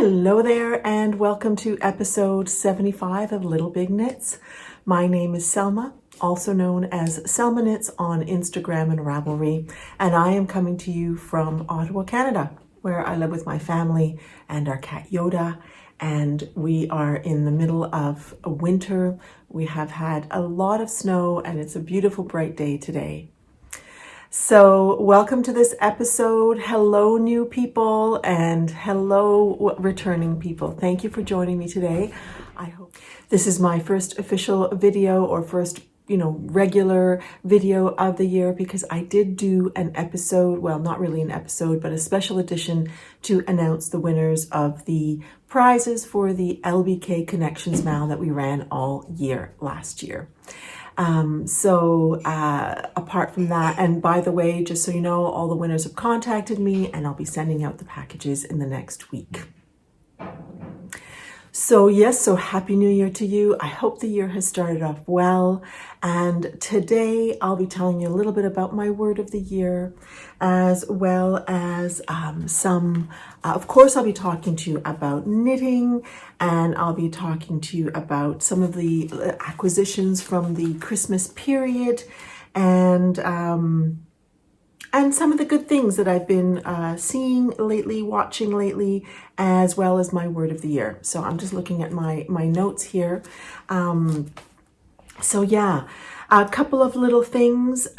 Hello there and welcome to episode 75 of Little Big Knits. My name is Selma, also known as Selma Knits on Instagram and Ravelry, and I am coming to you from Ottawa, Canada, where I live with my family and our cat Yoda, and we are in the middle of a winter. We have had a lot of snow and it's a beautiful bright day today. So welcome to this episode. Hello new people and hello returning people. Thank you for joining me today. I hope this is my first official video or first, regular video of the year, because I did do an episode, well, not really an episode, but a special edition to announce the winners of the prizes for the LBK Connections Mal that we ran all year last year. Apart from that, and by the way, just so you know, all the winners have contacted me and I'll be sending out the packages in the next week. So Happy New Year to you. I hope the year has started off well. And today I'll be telling you a little bit about my word of the year, as well as of course, I'll be talking to you about knitting, and I'll be talking to you about some of the acquisitions from the Christmas period, and some of the good things that I've been seeing lately, watching lately, as well as my word of the year. So I'm just looking at my notes here. A couple of little things.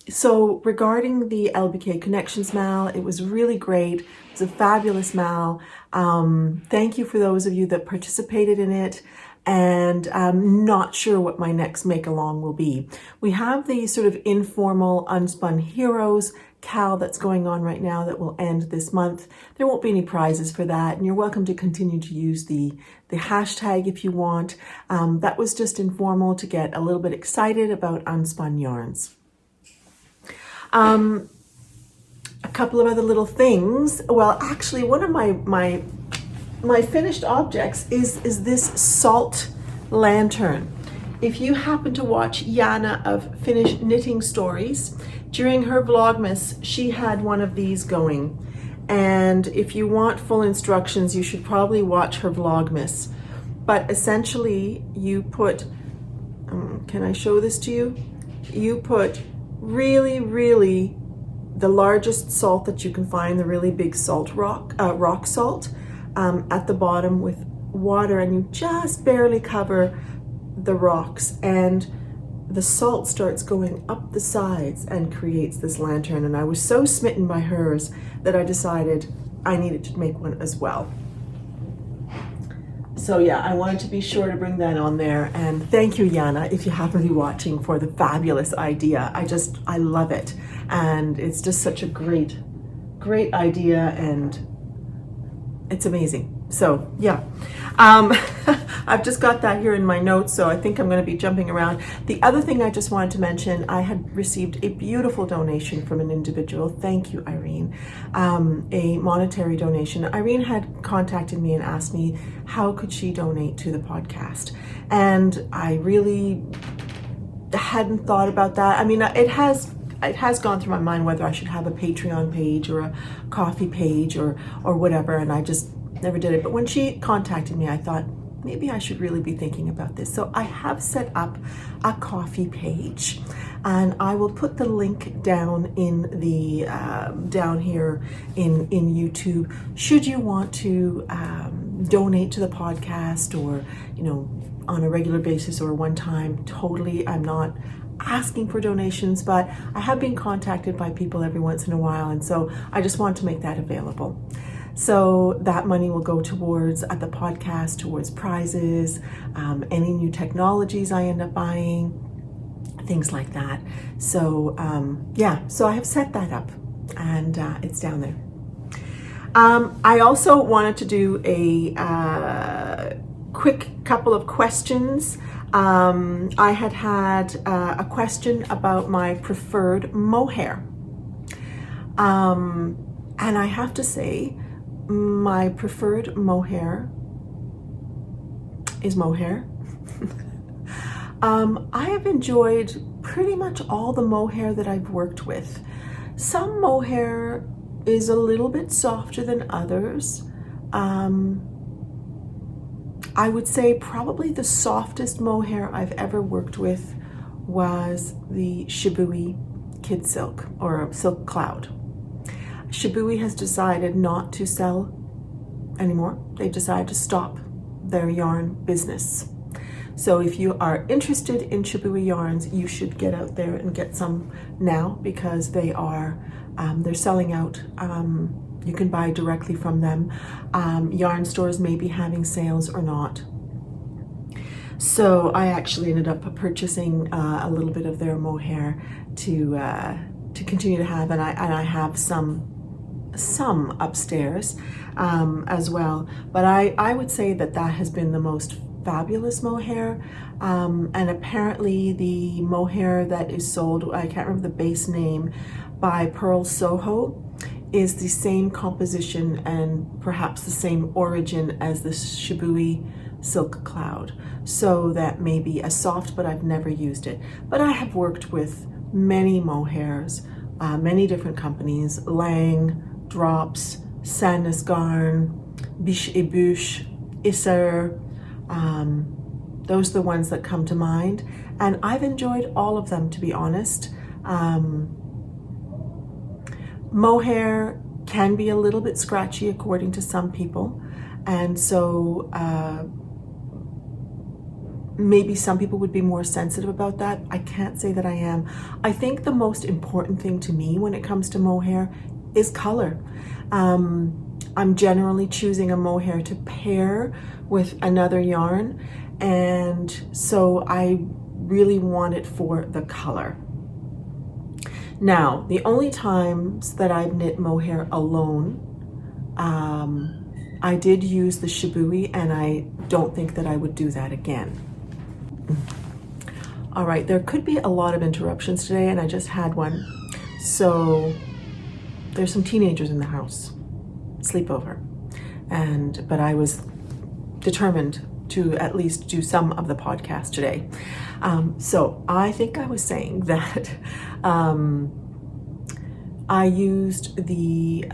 So regarding the LBK Connections Mal, it was really great. It was a fabulous Mal. Thank you for those of you that participated in it. And I'm not sure what my next make along will be. We have the sort of informal Unspun Heroes Cal that's going on right now that will end this month. There won't be any prizes for that, and you're welcome to continue to use the hashtag if you want. That was just informal to get a little bit excited about unspun yarns. A couple of other little things. Well, actually, one of my finished objects is this salt lantern. If you happen to watch Yana of Finnish Knitting Stories, during her Vlogmas, she had one of these going. And if you want full instructions, you should probably watch her Vlogmas. But essentially, you put, can I show this to you? You put really the largest salt that you can find, the really big salt rock salt, at the bottom with water, and you just barely cover the rocks, and the salt starts going up the sides and creates this lantern. And I was so smitten by hers that I decided I needed to make one as well. So I wanted to be sure to bring that on there. And thank you, Yana, if you happen to be watching, for the fabulous idea. I love it. And it's just such a great idea, and it's amazing. So I've just got that here in my notes, so I think I'm going to be jumping around. The other thing I just wanted to mention, I had received a beautiful donation from an individual. Thank you, Irene. A monetary donation. Irene had contacted me and asked me how could she donate to the podcast, and I really hadn't thought about that. I mean, it has gone through my mind whether I should have a Patreon page or a coffee page or whatever, and I just never did it. But when she contacted me, I thought maybe I should really be thinking about this. So I have set up a coffee page, and I will put the link down in the down here in YouTube. Should you want to donate to the podcast, or on a regular basis or one time, totally. I'm not asking for donations, but I have been contacted by people every once in a while, and so I just want to make that available. So that money will go towards the podcast, towards prizes, any new technologies I end up buying, things like that. So so I have set that up, and it's down there. I also wanted to do a quick couple of questions. I had a question about my preferred mohair. And I have to say, my preferred mohair is mohair. I have enjoyed pretty much all the mohair that I've worked with. Some mohair is a little bit softer than others. I would say probably the softest mohair I've ever worked with was the Shibui Kid Silk, or Silk Cloud. Shibui has decided not to sell anymore. They decided to stop their yarn business. So if you are interested in Shibui yarns, you should get out there and get some now, because they are they're selling out. You can buy directly from them. Yarn stores may be having sales or not. So I actually ended up purchasing a little bit of their mohair to continue to have, and I have some upstairs as well. But I would say that has been the most fabulous mohair, and apparently the mohair that is sold, I can't remember the base name, by Pearl Soho, is the same composition and perhaps the same origin as the Shibui Silk Cloud. So that may be a soft, but I've never used it. But I have worked with many mohairs, many different companies: Lang, Drops, Holst Garn, Biche et Bûche, Isser. Those are the ones that come to mind, and I've enjoyed all of them, to be honest. Mohair can be a little bit scratchy according to some people, and so maybe some people would be more sensitive about that. I can't say that I am. I think the most important thing to me when it comes to mohair is color. I'm generally choosing a mohair to pair with another yarn, and so I really want it for the color. Now, the only times that I've knit mohair alone, I did use the Shibui, and I don't think that I would do that again. All right, there could be a lot of interruptions today, and I just had one. So there's some teenagers in the house, sleepover, but I was determined to at least do some of the podcast today. So I think I was saying that I used the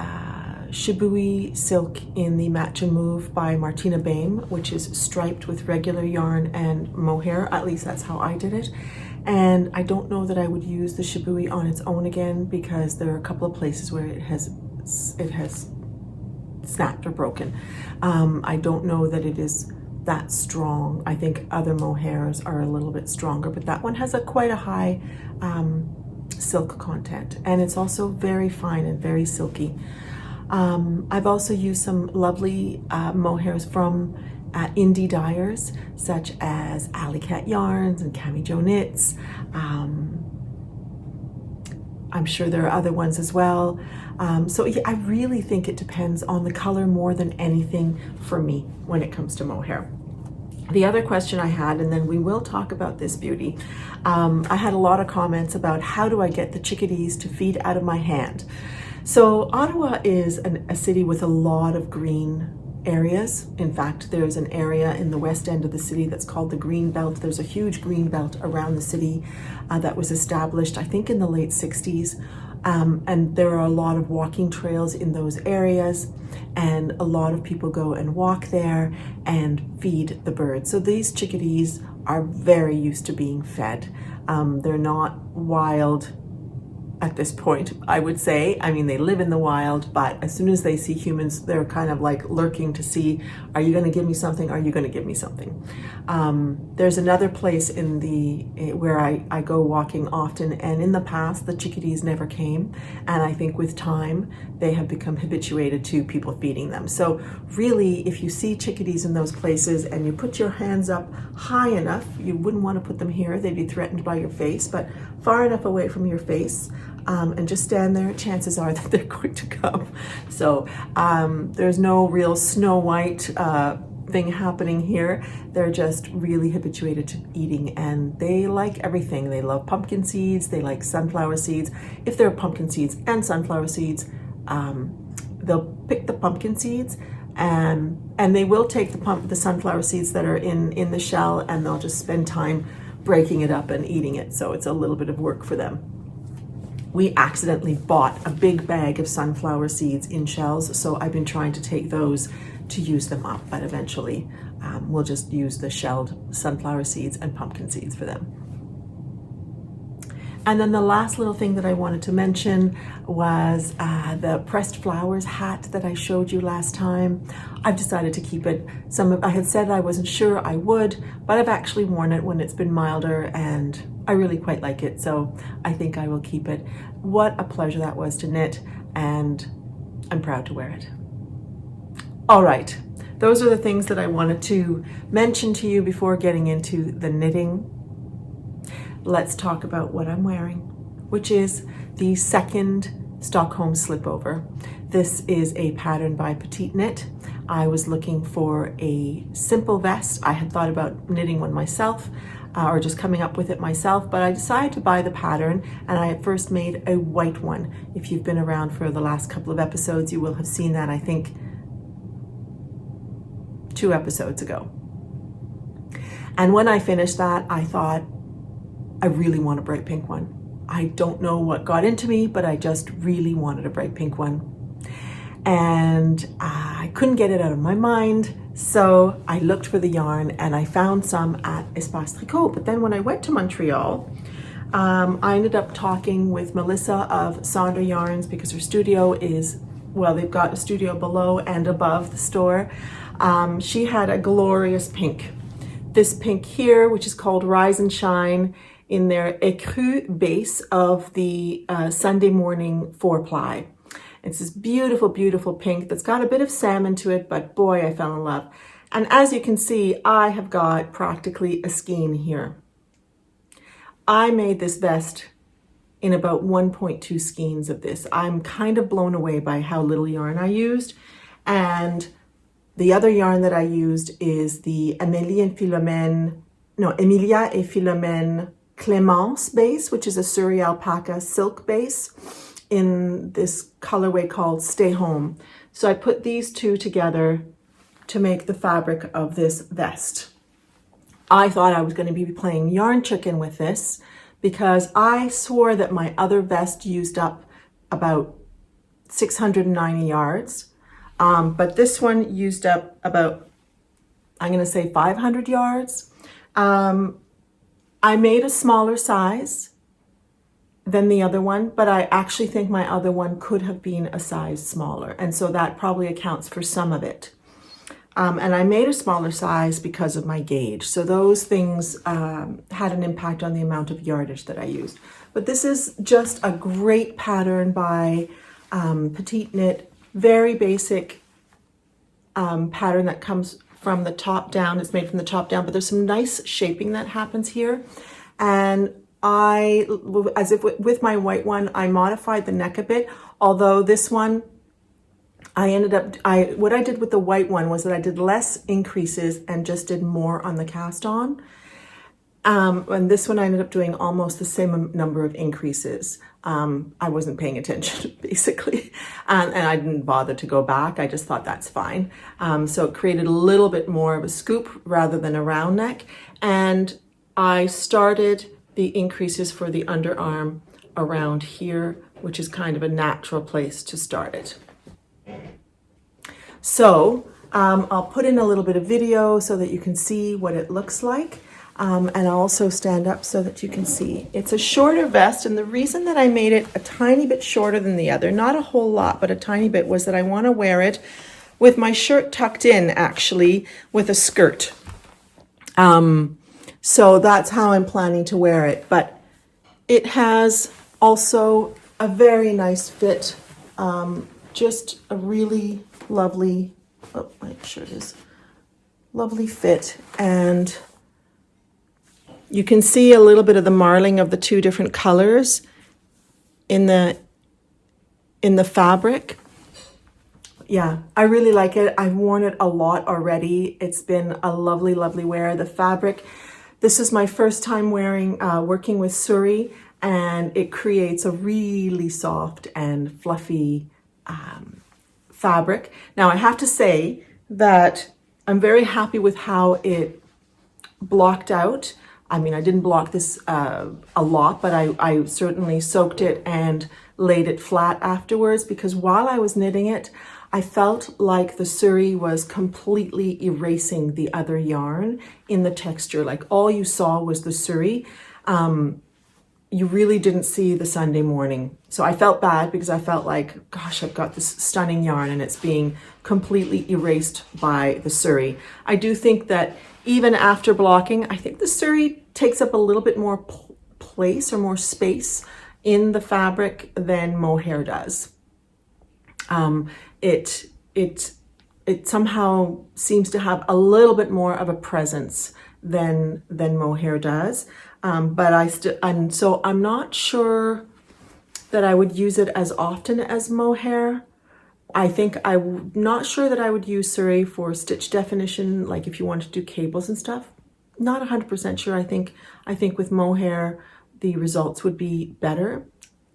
Shibui silk in the Match and Move by Martina Baim, which is striped with regular yarn and mohair. At least that's how I did it. And I don't know that I would use the Shibui on its own again, because there are a couple of places where it has snapped or broken. I don't know that it is that strong. I think other mohairs are a little bit stronger, but that one has quite a high silk content, and it's also very fine and very silky. I've also used some lovely mohairs from indie dyers, such as Alley Cat Yarns and Cami Jo Knits. I'm sure there are other ones as well. So yeah, I really think it depends on the color more than anything for me when it comes to mohair. The other question I had, and then we will talk about this beauty, I had a lot of comments about how do I get the chickadees to feed out of my hand. So Ottawa is a city with a lot of green areas. In fact, there's an area in the west end of the city that's called the Green Belt. There's a huge green belt around the city that was established, I think, in the late 60s. And there are a lot of walking trails in those areas, and a lot of people go and walk there and feed the birds. So these chickadees are very used to being fed. They're not wild at this point, I would say. I mean, they live in the wild, but as soon as they see humans, they're kind of like lurking to see, are you going to give me something? Are you going to give me something? There's another place where I go walking often, and in the past, the chickadees never came. And I think with time, they have become habituated to people feeding them. So really, if you see chickadees in those places and you put your hands up high enough, you wouldn't want to put them here. They'd be threatened by your face, but far enough away from your face, and just stand there, chances are that they're going to come. So there's no real Snow White thing happening here. They're just really habituated to eating, and they like everything. They love pumpkin seeds, they like sunflower seeds. If there are pumpkin seeds and sunflower seeds, they'll pick the pumpkin seeds, and they will take the sunflower seeds that are in the shell, and they'll just spend time breaking it up and eating it. So it's a little bit of work for them. we accidentally bought a big bag of sunflower seeds in shells, so I've been trying to take those to use them up, but eventually we'll just use the shelled sunflower seeds and pumpkin seeds for them. And then the last little thing that I wanted to mention was the pressed flowers hat that I showed you last time. I've decided to keep it. I had said I wasn't sure I would, but I've actually worn it when it's been milder and I really quite like it, so I think I will keep it. What a pleasure that was to knit, and I'm proud to wear it. All right, those are the things that I wanted to mention to you before getting into the knitting. Let's talk about what I'm wearing, which is the second Stockholm Slipover. This is a pattern by Petite Knit. I was looking for a simple vest. I had thought about knitting one myself, or just coming up with it myself, but I decided to buy the pattern, and I at first made a white one. If you've been around for the last couple of episodes, you will have seen that, I think, 2 episodes ago. And when I finished that, I thought, I really want a bright pink one. I don't know what got into me, but I just really wanted a bright pink one. And I couldn't get it out of my mind, so I looked for the yarn and I found some at Espace Tricot. But then when I went to Montreal, I ended up talking with Melissa of Sonder yarns, because her studio is, well, they've got a studio below and above the store. She had a glorious pink. This pink here, which is called Rise and Shine, in their écru base of the Sunday morning 4-ply. It's this beautiful, beautiful pink that's got a bit of salmon to it, but boy, I fell in love. And as you can see, I have got practically a skein here. I made this vest in about 1.2 skeins of this. I'm kind of blown away by how little yarn I used. And the other yarn that I used is the Emilia et Philomène Clémence base, which is a Surrey alpaca silk base in this colorway called Stay Home. So I put these two together to make the fabric of this vest. I thought I was going to be playing yarn chicken with this, because I swore that my other vest used up about 690 yards. But this one used up about, I'm going to say 500 yards. I made a smaller size than the other one, but I actually think my other one could have been a size smaller. And so that probably accounts for some of it. And I made a smaller size because of my gauge. So those things had an impact on the amount of yardage that I used. But this is just a great pattern by Petite Knit. Very basic pattern that comes from the top down. It's made from the top down, but there's some nice shaping that happens here. And as if with my white one, I modified the neck a bit. Although this one, what I did with the white one was that I did less increases and just did more on the cast on. And this one I ended up doing almost the same number of increases. I wasn't paying attention, basically, and I didn't bother to go back. I just thought that's fine. So it created a little bit more of a scoop rather than a round neck. And I started the increases for the underarm around here, which is kind of a natural place to start it. So I'll put in a little bit of video so that you can see what it looks like. And I'll also stand up so that you can see. It's a shorter vest, and the reason that I made it a tiny bit shorter than the other, not a whole lot, but a tiny bit, was that I want to wear it with my shirt tucked in, actually, with a skirt. So that's how I'm planning to wear it. But it has also a very nice fit, just a really lovely, oh, my shirt is lovely fit. And you can see a little bit of the marling of the two different colors in the fabric. Yeah, I really like it. I've worn it a lot already. It's been a lovely, lovely wear. The fabric, this is my first time working with Surrey, and it creates a really soft and fluffy fabric. Now, I have to say that I'm very happy with how it blocked out. I mean, I didn't block this a lot, but I certainly soaked it and laid it flat afterwards, because while I was knitting it, I felt like the suri was completely erasing the other yarn in the texture. Like all you saw was the suri. You really didn't see the Sunday morning. So I felt bad because I felt like, gosh, I've got this stunning yarn and it's being completely erased by the suri. I do think that even after blocking, I think the suri takes up a little bit more place or more space in the fabric than mohair does. It somehow seems to have a little bit more of a presence than mohair does. And so I'm not sure that I would use it as often as mohair. I'm not sure that I would use suri for stitch definition, like if you want to do cables and stuff. Not 100% sure. I think with mohair, the results would be better.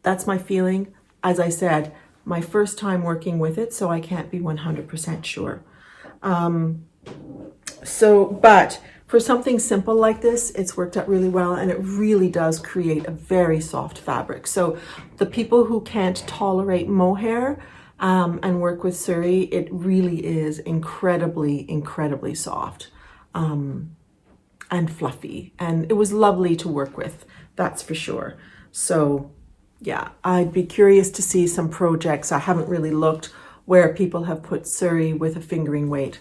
That's my feeling. As I said, my first time working with it, so I can't be 100% sure. But for something simple like this, it's worked out really well, and it really does create a very soft fabric. So the people who can't tolerate mohair and work with suri, it really is incredibly, incredibly soft and fluffy. And it was lovely to work with, that's for sure. So yeah, I'd be curious to see some projects. I haven't really looked where people have put suri with a fingering weight.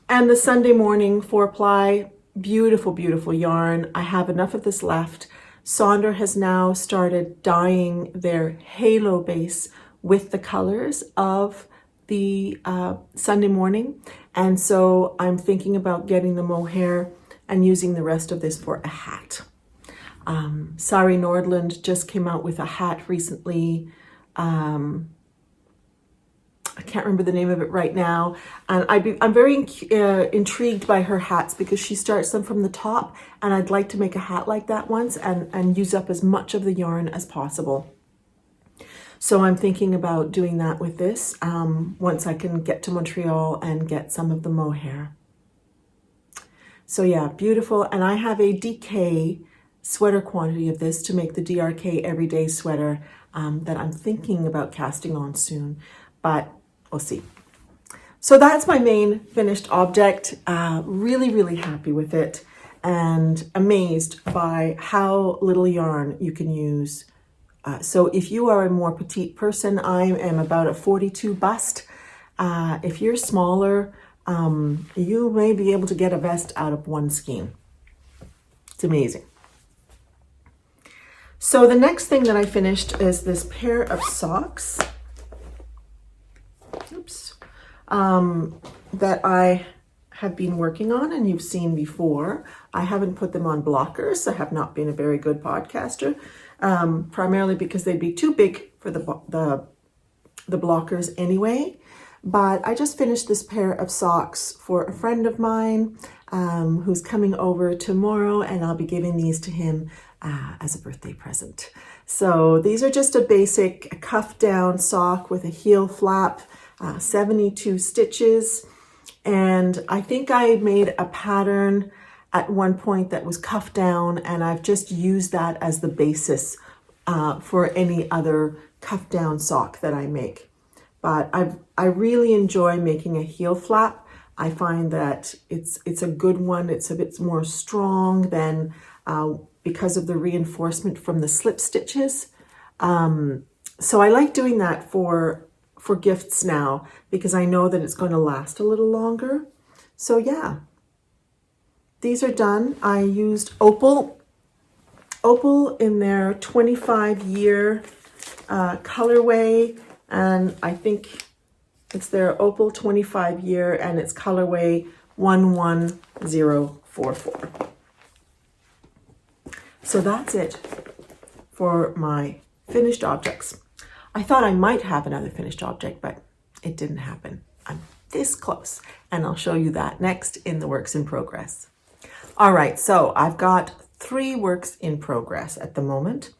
And the Sunday morning 4-ply, beautiful, beautiful yarn. I have enough of this left. Sonder has now started dyeing their halo base with the colors of the Sunday morning. And so I'm thinking about getting the mohair and using the rest of this for a hat. Sari Nordland just came out with a hat recently. I can't remember the name of it right now. And I'm very intrigued by her hats because she starts them from the top, and I'd like to make a hat like that once and use up as much of the yarn as possible. So I'm thinking about doing that with this once I can get to Montreal and get some of the mohair. So yeah, beautiful. And I have a DK sweater quantity of this to make the DRK everyday sweater that I'm thinking about casting on soon, but we'll see. So that's my main finished object. Really, really happy with it and amazed by how little yarn you can use. So if you are a more petite person, I am about a 42 bust. If you're smaller, you may be able to get a vest out of one skein. It's amazing. So the next thing that I finished is this pair of socks. Oops. That I have been working on and you've seen before. I haven't put them on blockers. I have not been a very good podcaster, primarily because they'd be too big for the blockers anyway. But I just finished this pair of socks for a friend of mine who's coming over tomorrow, and I'll be giving these to him as a birthday present. So these are just a basic cuff down sock with a heel flap, 72 stitches. And I think I made a pattern at one point that was cuff down, and I've just used that as the basis for any other cuff down sock that I make. But I really enjoy making a heel flap. I find that it's a good one. It's a bit more strong than because of the reinforcement from the slip stitches. So I like doing that for gifts now because I know that it's going to last a little longer. So yeah, these are done. I used Opal in their 25-year colorway, and I think it's their Opal 25-year, and it's colorway 11044. So that's it for my finished objects. I thought I might have another finished object, but it didn't happen. I'm this close, and I'll show you that next in the works in progress. All right, so I've got 3 works in progress at the moment.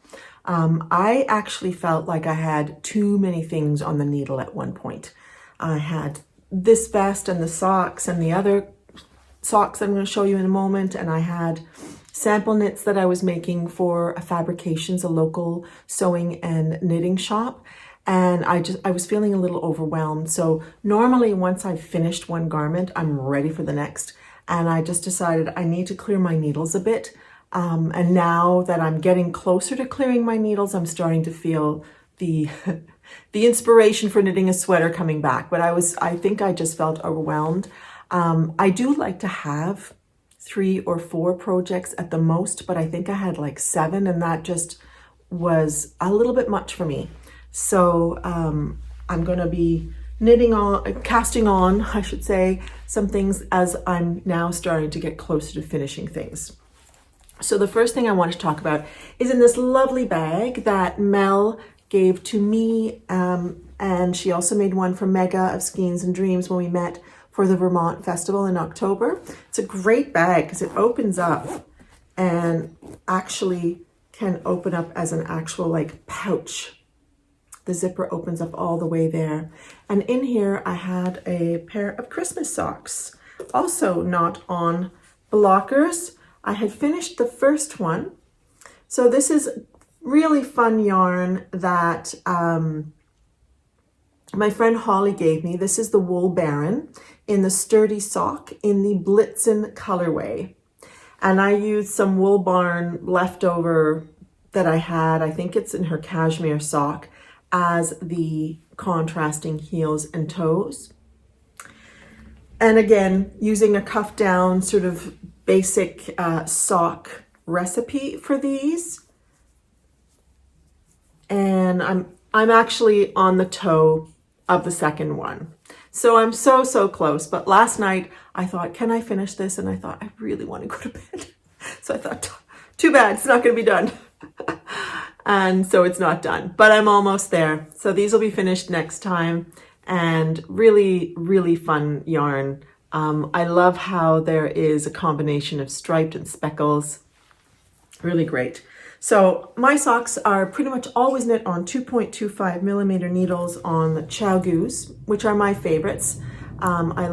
I actually felt like I had too many things on the needle at one point. I had this vest and the socks and the other socks I'm going to show you in a moment, and I had sample knits that I was making for a Fabrications, a local sewing and knitting shop. And I was feeling a little overwhelmed. So normally once I've finished one garment, I'm ready for the next. And I just decided I need to clear my needles a bit. And now that I'm getting closer to clearing my needles, I'm starting to feel the the inspiration for knitting a sweater coming back. But I think I just felt overwhelmed. I do like to have 3 or 4 projects at the most, but I think I had like 7, and that just was a little bit much for me. So I'm going to be casting on, I should say, some things as I'm now starting to get closer to finishing things. So the first thing I want to talk about is in this lovely bag that Mel gave to me, and she also made one for Mega of Skeins and Dreams when we met for the Vermont Festival in October. It's a great bag because it opens up and actually can open up as an actual like pouch. The zipper opens up all the way there. And in here I had a pair of Christmas socks, also not on blockers. I had finished the first one. So this is really fun yarn that my friend Holly gave me. This is the Wool Baron in the Sturdy Sock in the Blitzen colorway. And I used some Wool Barn leftover that I had. I think it's in her cashmere sock as the contrasting heels and toes. And again, using a cuff down sort of basic sock recipe for these. And I'm actually on the toe of the second one. So I'm so close. But last night I thought, can I finish this? And I thought, I really want to go to bed. So I thought, too bad, it's not going to be done. And so it's not done, but I'm almost there. So these will be finished next time, and really fun yarn. I love how there is a combination of striped and speckles. Really great. So my socks are pretty much always knit on 2.25 millimeter needles on the Chow Goose, which are my favorites. I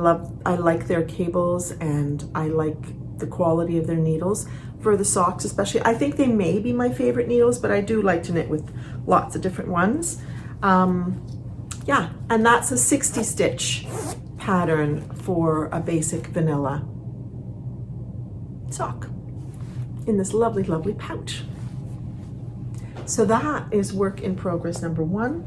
like their cables, and I like the quality of their needles for the socks especially. I think they may be my favorite needles, but I do like to knit with lots of different ones. Yeah, and that's a 60 stitch pattern for a basic vanilla sock in this lovely pouch. So that is work in progress number 1.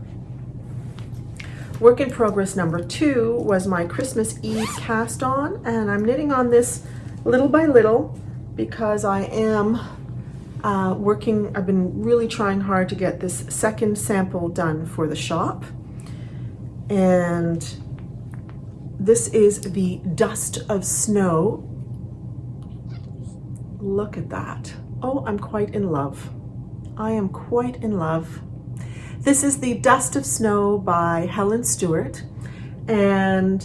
Work in progress number 2 was my Christmas Eve cast on, and I'm knitting on this little by little because I am I've been really trying hard to get this second sample done for the shop. And this is the Dust of Snow. Look at that. Oh, I'm quite in love. I am quite in love. This is the Dust of Snow by Helen Stewart, and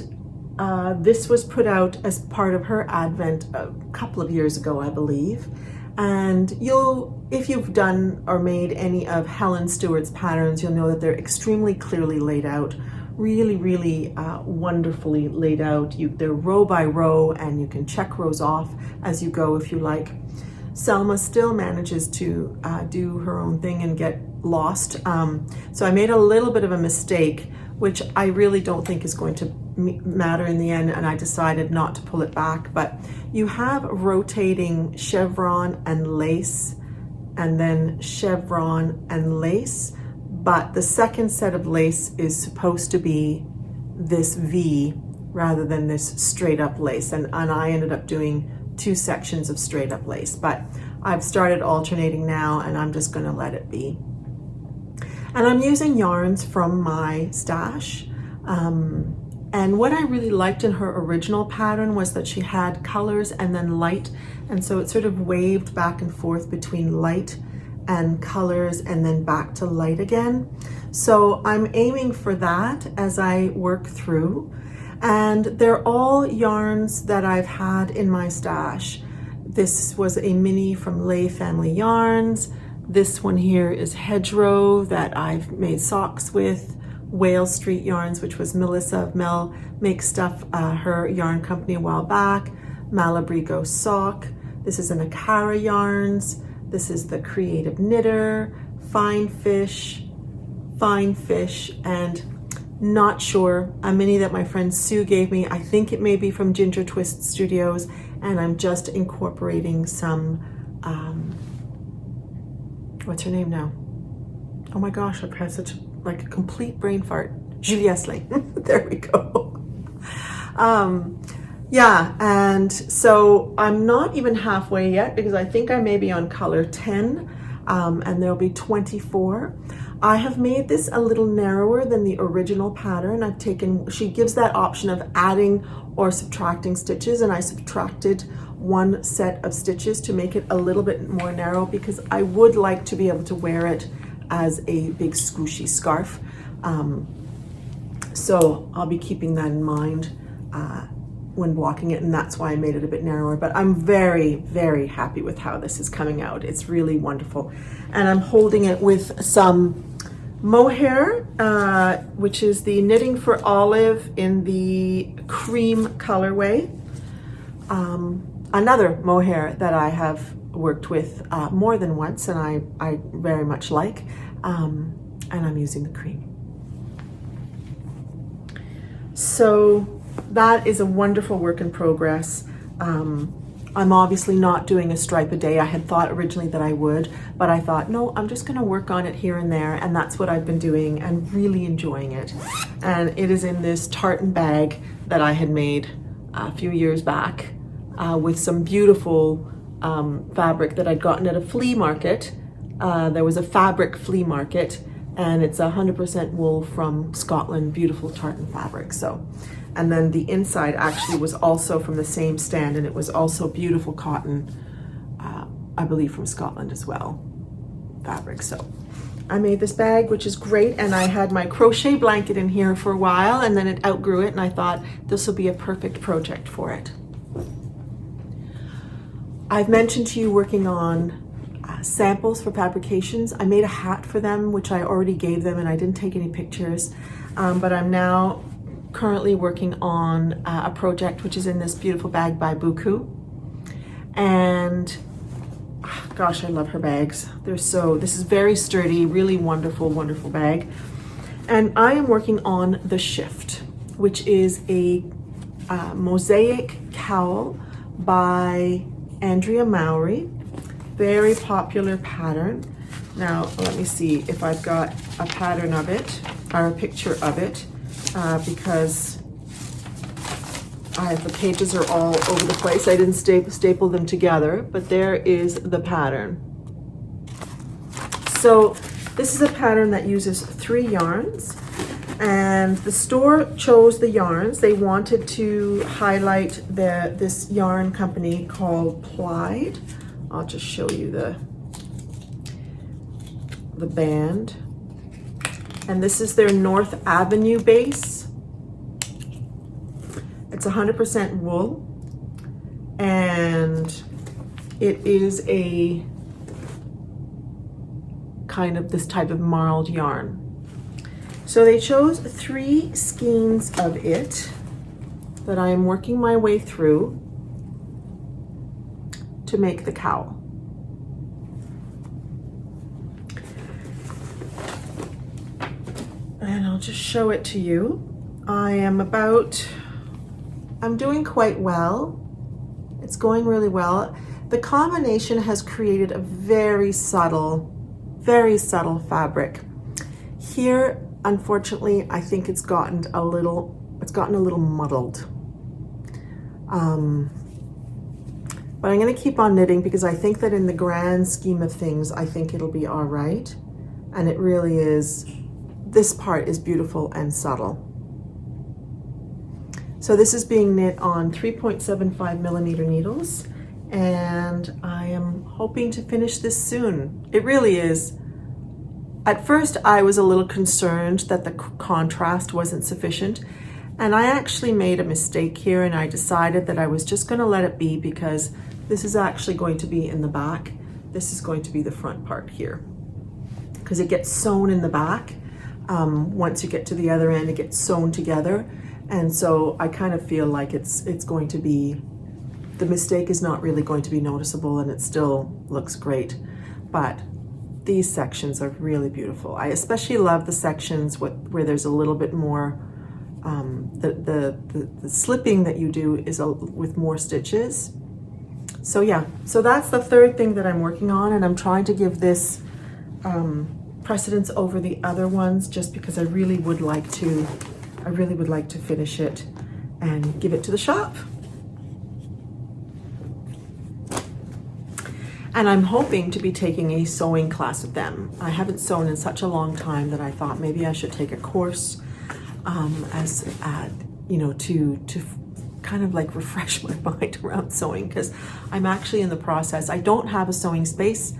this was put out as part of her advent a couple of years ago, I believe. And if you've done or made any of Helen Stewart's patterns, you'll know that they're extremely clearly laid out, really wonderfully laid out. They're row by row, and you can check rows off as you go if you like. Selma still manages to do her own thing and get lost. So I made a little bit of a mistake, which I really don't think is going to matter in the end, and I decided not to pull it back. But you have rotating chevron and lace, and then chevron and lace, but the second set of lace is supposed to be this V rather than this straight up lace, and I ended up doing 2 sections of straight up lace, but I've started alternating now, and I'm just going to let it be. And I'm using yarns from my stash. And what I really liked in her original pattern was that she had colors and then light, and so it sort of waved back and forth between light and colors and then back to light again. So I'm aiming for that as I work through. And they're all yarns that I've had in my stash. This was a mini from Lay Family Yarns. This one here is Hedgerow that I've made socks with. Whale Street Yarns, which was Melissa of Mel Make Stuff, her yarn company a while back. Malabrigo sock. This is an Akara Yarns. This is the Creative Knitter, Fine Fish, and not sure, a mini that my friend Sue gave me. I think it may be from Ginger Twist Studios, and I'm just incorporating some, what's her name now? Oh my gosh, I've had such like a complete brain fart. Julie Esling. There we go. Yeah, and so I'm not even halfway yet because I think I may be on color 10, and there'll be 24. I have made this a little narrower than the original pattern. I've taken, she gives that option of adding or subtracting stitches, and I subtracted one set of stitches to make it a little bit more narrow because I would like to be able to wear it as a big squishy scarf. So I'll be keeping that in mind when blocking it, and that's why I made it a bit narrower. But I'm very, very happy with how this is coming out. It's really wonderful. And I'm holding it with some mohair, which is the Knitting for Olive in the cream colorway. Another mohair that I have worked with more than once, and I very much like, and I'm using the cream. So that is a wonderful work in progress. I'm obviously not doing a stripe a day. I had thought originally that I would, but I thought, no, I'm just gonna work on it here and there, and that's what I've been doing and really enjoying it. And it is in this tartan bag that I had made a few years back with some beautiful fabric that I'd gotten at a flea market. There was a fabric flea market, and it's 100% wool from Scotland, beautiful tartan fabric. So, and then the inside actually was also from the same stand, and it was also beautiful cotton, I believe from Scotland as well, fabric. So I made this bag, which is great, and I had my crochet blanket in here for a while, and then it outgrew it, and I thought this will be a perfect project for it. I've mentioned to you working on samples for Fabrications. I made a hat for them, which I already gave them, and I didn't take any pictures, but I'm now currently working on a project which is in this beautiful bag by Buku. And gosh, I love her bags. This is very sturdy, really wonderful, wonderful bag. And I am working on the Shift, which is a mosaic cowl by Andrea Mowry. Very popular pattern. Now, let me see if I've got a pattern of it or a picture of it, because the pages are all over the place. I didn't staple them together, but there is the pattern. So this is a pattern that uses 3 yarns, and the store chose the yarns. They wanted to highlight this yarn company called Plied. I'll just show you the band. And this is their North Avenue base. It's 100% wool, and it is a kind of this type of marled yarn. So they chose 3 skeins of it that I am working my way through to make the cowl. And I'll just show it to you. I'm doing quite well. It's going really well. The combination has created a very subtle fabric. Here, unfortunately, I think it's gotten a little muddled. But I'm gonna keep on knitting because I think that in the grand scheme of things, I think it'll be all right. And it really is, this part is beautiful and subtle. So this is being knit on 3.75 millimeter needles, and I am hoping to finish this soon. It really is. At first, I was a little concerned that the contrast wasn't sufficient, and I actually made a mistake here, and I decided that I was just gonna let it be because this is actually going to be in the back. This is going to be the front part here, because it gets sewn in the back. Once you get to the other end, it gets sewn together. And so I kind of feel like it's going to be the mistake is not really going to be noticeable and it still looks great. But these sections are really beautiful. I especially love the sections where there's a little bit more, the slipping that you do is with more stitches. So yeah, so that's the third thing that I'm working on, and I'm trying to give this precedence over the other ones just because I really would like to finish it and give it to the shop. And I'm hoping to be taking a sewing class with them. I haven't sewn in such a long time that I thought maybe I should take a course you know, to kind of like refresh my mind around sewing, because I'm actually in the process. I don't have a sewing space,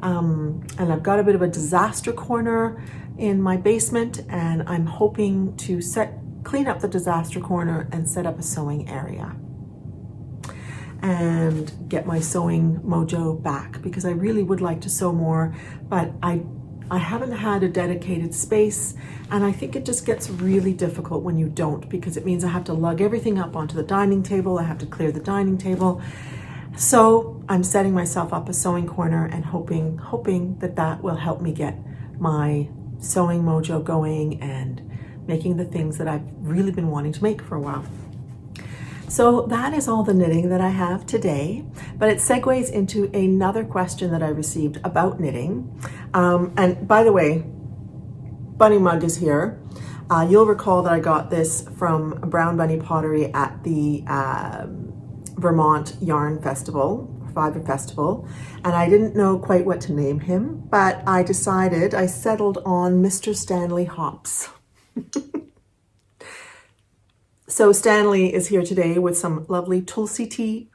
and I've got a bit of a disaster corner in my basement, and I'm hoping to clean up the disaster corner and set up a sewing area and get my sewing mojo back, because I really would like to sew more, but I haven't had a dedicated space, and I think it just gets really difficult when you don't, because it means I have to lug everything up onto the dining table. I have to clear the dining table. So I'm setting myself up a sewing corner and hoping that will help me get my sewing mojo going and making the things that I've really been wanting to make for a while. So that is all the knitting that I have today, but it segues into another question that I received about knitting. And by the way, Bunny Mug is here. You'll recall that I got this from Brown Bunny Pottery at the Vermont Yarn Festival, Fiber Festival, and I didn't know quite what to name him, but I settled on Mr. Stanley Hops. So Stanley is here today with some lovely Tulsi tea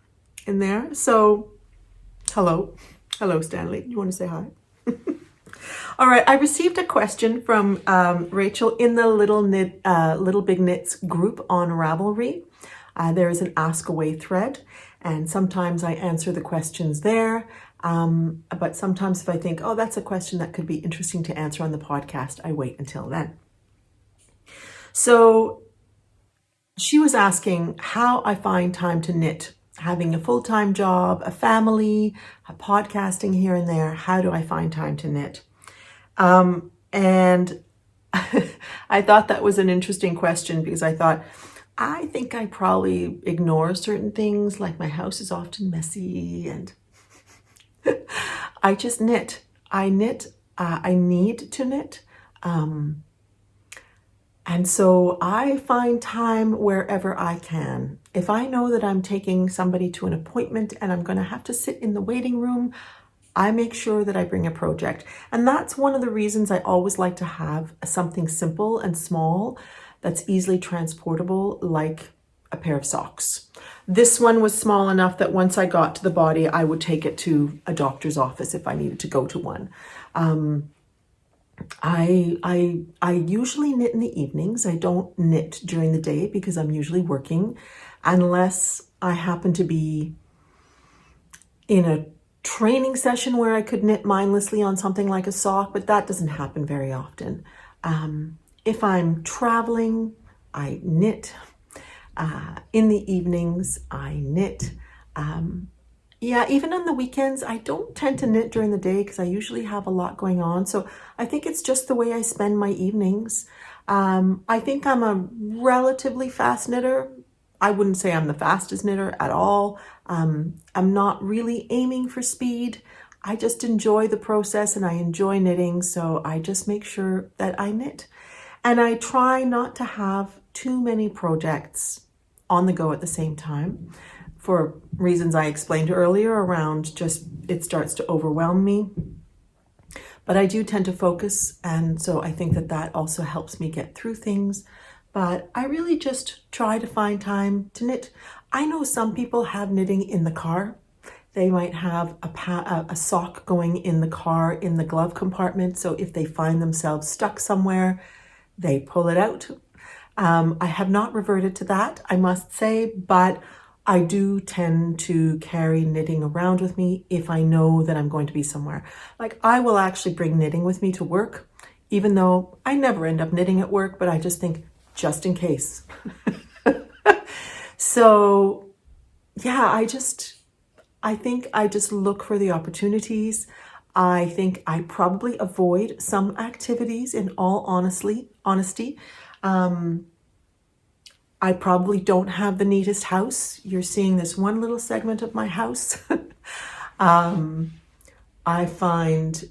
in there. So hello Stanley, you want to say hi? All right, I received a question from Rachel in the Little Big Knits group on Ravelry. There is an Ask Away thread, and sometimes I answer the questions there. But sometimes if I think, oh, that's a question that could be interesting to answer on the podcast, I wait until then. So she was asking how I find time to knit, having a full-time job, a family, podcasting here and there. How do I find time to knit? And I thought that was an interesting question, because I think I probably ignore certain things, like my house is often messy, and I just knit. I need to knit. And so I find time wherever I can. If I know that I'm taking somebody to an appointment and I'm going to have to sit in the waiting room, I make sure that I bring a project. And that's one of the reasons I always like to have something simple and small that's easily transportable, like a pair of socks. This one was small enough that once I got to the body, I would take it to a doctor's office if I needed to go to one. I usually knit in the evenings. I don't knit during the day because I'm usually working, unless I happen to be in a training session where I could knit mindlessly on something like a sock, but that doesn't happen very often. If I'm traveling, I knit. In the evenings, I knit. Yeah, even on the weekends, I don't tend to knit during the day because I usually have a lot going on. So I think it's just the way I spend my evenings. I think I'm a relatively fast knitter. I wouldn't say I'm the fastest knitter at all. I'm not really aiming for speed. I just enjoy the process and I enjoy knitting. So I just make sure that I knit. And I try not to have too many projects on the go at the same time, for reasons I explained earlier around just it starts to overwhelm me. But I do tend to focus, and so I think that also helps me get through things. But I really just try to find time to knit. I know some people have knitting in the car. They might have a sock going in the car in the glove compartment, so if they find themselves stuck somewhere, they pull it out. I have not reverted to that, I must say, but I do tend to carry knitting around with me if I know that I'm going to be somewhere. Like, I will actually bring knitting with me to work, even though I never end up knitting at work, but I just think, just in case. So yeah, I think I just look for the opportunities. I think I probably avoid some activities in all honesty. I probably don't have the neatest house. You're seeing this one little segment of my house. I find,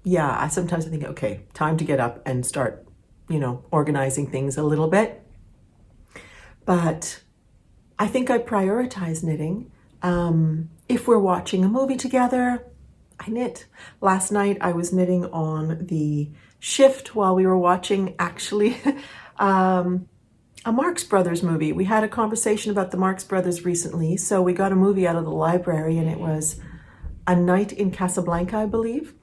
yeah, I sometimes think, okay, time to get up and start, organizing things a little bit. But I think I prioritize knitting. If we're watching a movie together, I knit. Last night I was knitting on the shift while we were watching, actually, a Marx Brothers movie. We had a conversation about the Marx Brothers recently, so we got a movie out of the library, and it was A Night in Casablanca, I believe,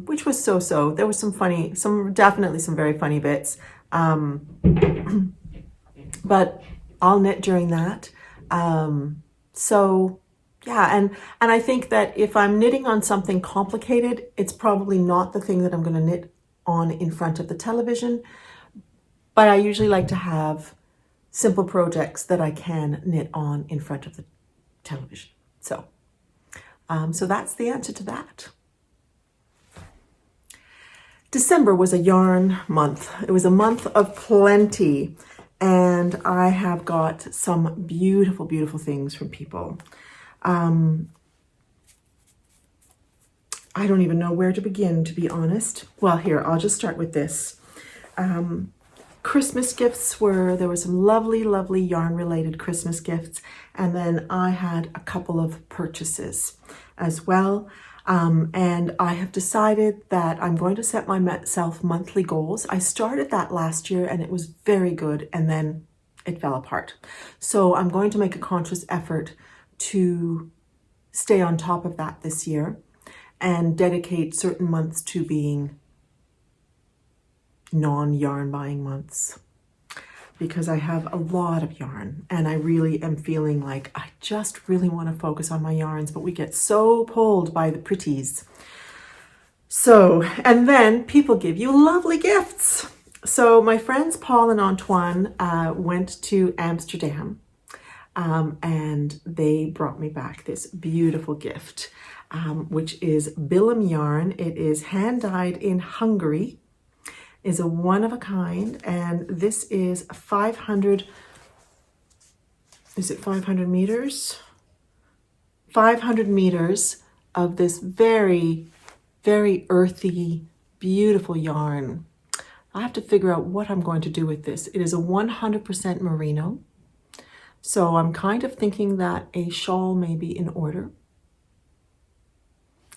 which was so-so. There was definitely some very funny bits, but I'll knit during that. So yeah, and I think that if I'm knitting on something complicated, it's probably not the thing that I'm going to knit on in front of the television. But I usually like to have simple projects that I can knit on in front of the television. So that's the answer to that. December was a yarn month. It was a month of plenty. And I have got some beautiful, beautiful things from people. I don't even know where to begin, to be honest. Well, here, I'll just start with this. Christmas gifts there were some lovely, lovely yarn-related Christmas gifts. And then I had a couple of purchases as well. And I have decided that I'm going to set myself monthly goals. I started that last year and it was very good, and then it fell apart. So I'm going to make a conscious effort to stay on top of that this year and dedicate certain months to being non-yarn buying months, because I have a lot of yarn and I really am feeling like I just really want to focus on my yarns, but we get so pulled by the pretties. So, and then people give you lovely gifts. So my friends Paul and Antoine went to Amsterdam and they brought me back this beautiful gift, which is Bilum yarn. It is hand dyed in Hungary. Is a one of a kind, and this is 500, is it 500 meters? 500 meters of this very, very earthy, beautiful yarn. I have to figure out what I'm going to do with this. It is a 100% merino. So I'm kind of thinking that a shawl may be in order.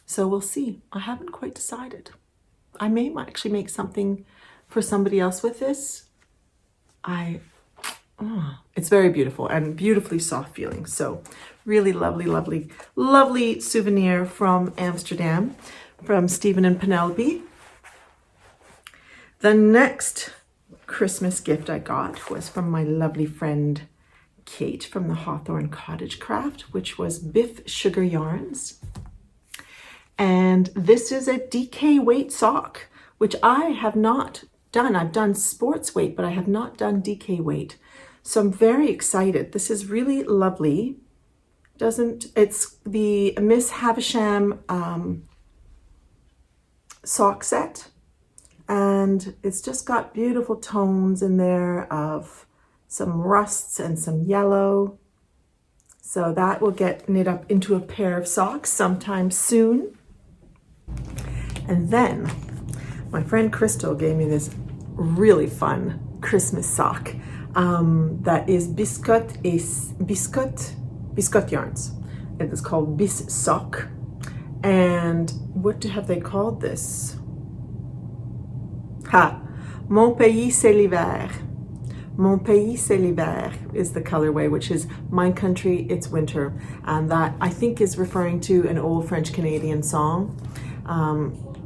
So we'll see. I haven't quite decided. I may actually make something for somebody else with this. It's very beautiful and beautifully soft feeling. So really lovely, lovely, lovely souvenir from Amsterdam, from Stephen and Penelope. The next Christmas gift I got was from my lovely friend Kate from the Hawthorne Cottage Craft, which was Biffsugar yarns. And this is a DK weight sock, which I have not done. I've done sports weight, but I have not done DK weight. So I'm very excited. This is really lovely. It's the Miss Havisham sock set. And it's just got beautiful tones in there of some rusts and some yellow. So that will get knit up into a pair of socks sometime soon. And then my friend Crystal gave me this really fun Christmas sock that is Biscotte yarns. It is called Biscotte. And what have they called this? Mon pays c'est l'hiver. Mon pays c'est l'hiver is the colorway, which is my country, it's winter. And that I think is referring to an old French Canadian song.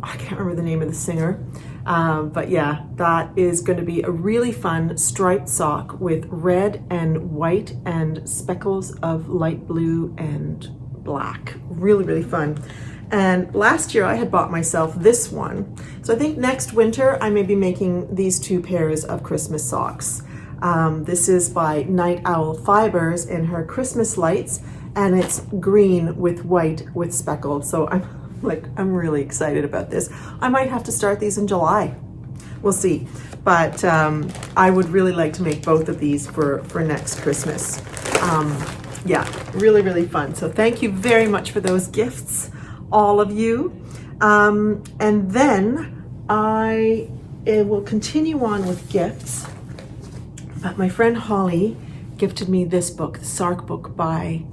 I can't remember the name of the singer, but yeah, that is going to be a really fun striped sock with red and white and speckles of light blue and black. Really, really fun. And last year I had bought myself this one. So I think next winter I may be making these two pairs of Christmas socks. This is by Night Owl Fibers in her Christmas lights, and it's green with white with speckled. So I'm really excited about this. I might have to start these in July. We'll see. But I would really like to make both of these for next Christmas. Yeah, really, really fun. So thank you very much for those gifts, all of you. And then I will continue on with gifts. But my friend Holly gifted me this book, the Sark book by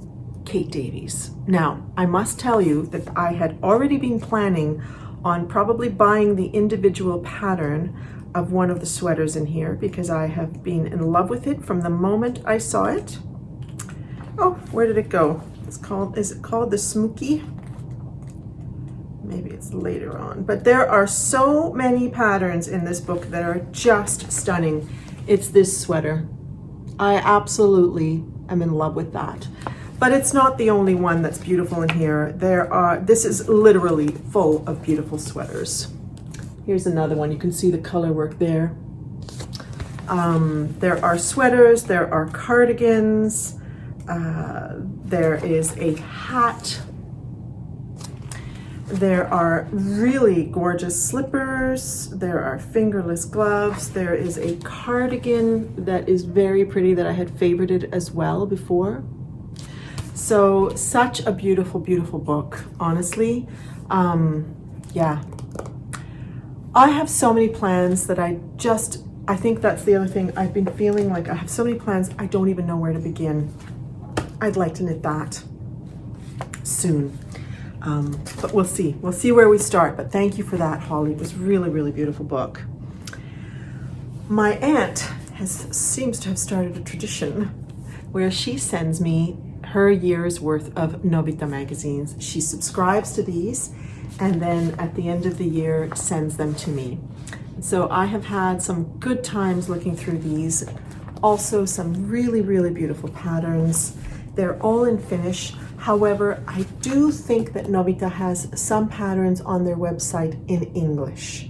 Kate Davies. Now, I must tell you that I had already been planning on probably buying the individual pattern of one of the sweaters in here because I have been in love with it from the moment I saw it. Oh, where did it go? Is it called the Smokey? Maybe it's later on. But there are so many patterns in this book that are just stunning. It's this sweater. I absolutely am in love with that. But it's not the only one that's beautiful in here. This is literally full of beautiful sweaters. Here's another one. You can see the color work there. There are sweaters, there are cardigans, there is a hat. There are really gorgeous slippers. There are fingerless gloves. There is a cardigan that is very pretty that I had favorited as well before. So such a beautiful, beautiful book, honestly. Yeah. I have so many plans that I think that's the other thing. I've been feeling like I have so many plans, I don't even know where to begin. I'd like to knit that soon. But we'll see. We'll see where we start. But thank you for that, Holly. It was really, really beautiful book. My aunt seems to have started a tradition where she sends me her year's worth of Novita magazines. She subscribes to these and then at the end of the year sends them to me. So I have had some good times looking through these. Also some really, really beautiful patterns. They're all in Finnish. However, I do think that Novita has some patterns on their website in English.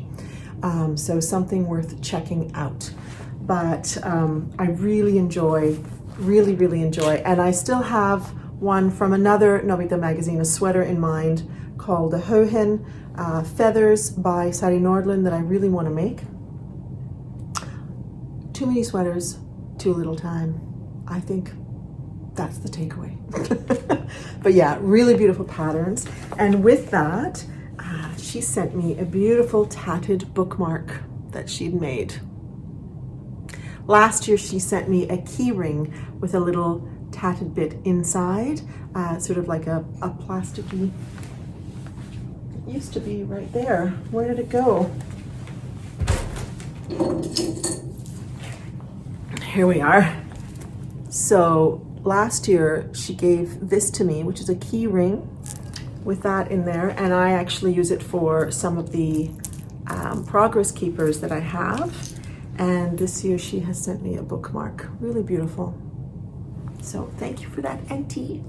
So something worth checking out. But I really enjoy, and I still have one from another Novita magazine, a sweater in mind, called the Höhen Feathers by Sari Nordlund that I really want to make. Too many sweaters, too little time. I think that's the takeaway. But yeah, really beautiful patterns. And with that, she sent me a beautiful tatted bookmark that she'd made. Last year, she sent me a key ring with a little tatted bit inside, sort of like a plasticky. It used to be right there. Where did it go? Here we are. So last year, she gave this to me, which is a key ring with that in there, and I actually use it for some of the progress keepers that I have. And this year she has sent me a bookmark. Really beautiful. So thank you for that, Auntie.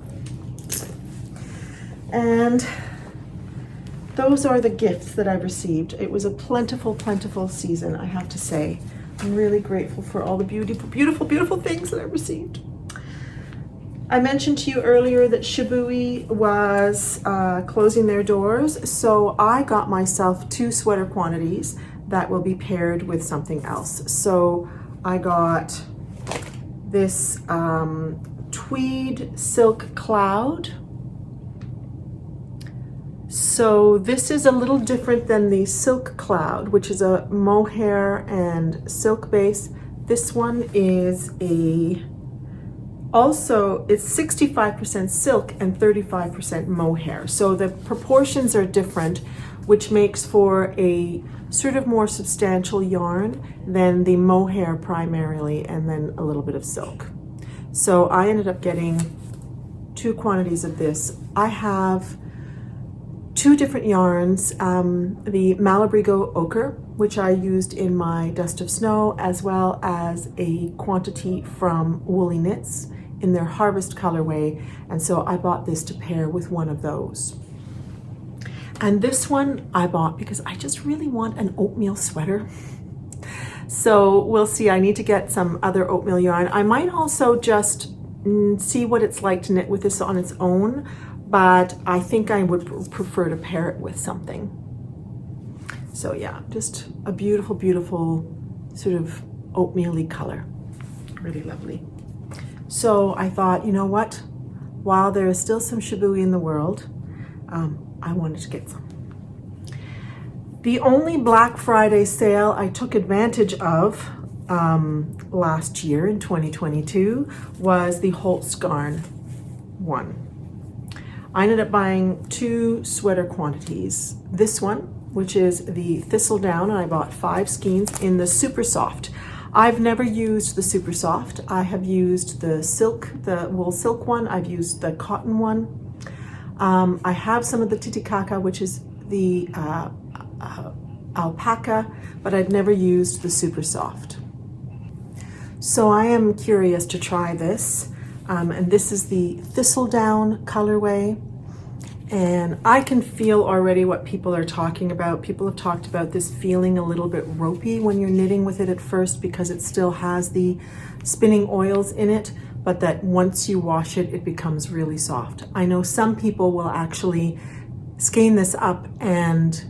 And those are the gifts that I've received. It was a plentiful, plentiful season, I have to say. I'm really grateful for all the beautiful, beautiful, beautiful things that I've received. I mentioned to you earlier that Shibui was closing their doors, so I got myself 2 sweater quantities that will be paired with something else. So I got this tweed silk cloud. So this is a little different than the silk cloud, which is a mohair and silk base. This one is it's 65% silk and 35% mohair. So the proportions are different, which makes for a sort of more substantial yarn than the mohair primarily, and then a little bit of silk. So I ended up getting 2 quantities of this. I have 2 different yarns, the Malabrigo Ochre, which I used in my Dust of Snow, as well as a quantity from Woolly Knits in their Harvest colorway, and so I bought this to pair with one of those. And this one I bought because I just really want an oatmeal sweater. So we'll see. I need to get some other oatmeal yarn. I might also just see what it's like to knit with this on its own, but I think I would prefer to pair it with something. So yeah, just a beautiful, beautiful sort of oatmeal-y color. Really lovely. So I thought, you know what? While there is still some Shibui in the world, I wanted to get some. The only Black Friday sale I took advantage of last year in 2022 was the Holst Garn one. I ended up buying 2 sweater quantities. This one, which is the Thistledown, and I bought 5 skeins in the Super Soft. I've never used the Super Soft. I have used the silk, the wool silk one. I've used the cotton one. I have some of the Titicaca, which is the alpaca, but I've never used the Super Soft. So I am curious to try this. And this is the Thistledown colorway. And I can feel already what people are talking about. People have talked about this feeling a little bit ropey when you're knitting with it at first because it still has the spinning oils in it, but that once you wash it, it becomes really soft. I know some people will actually skein this up and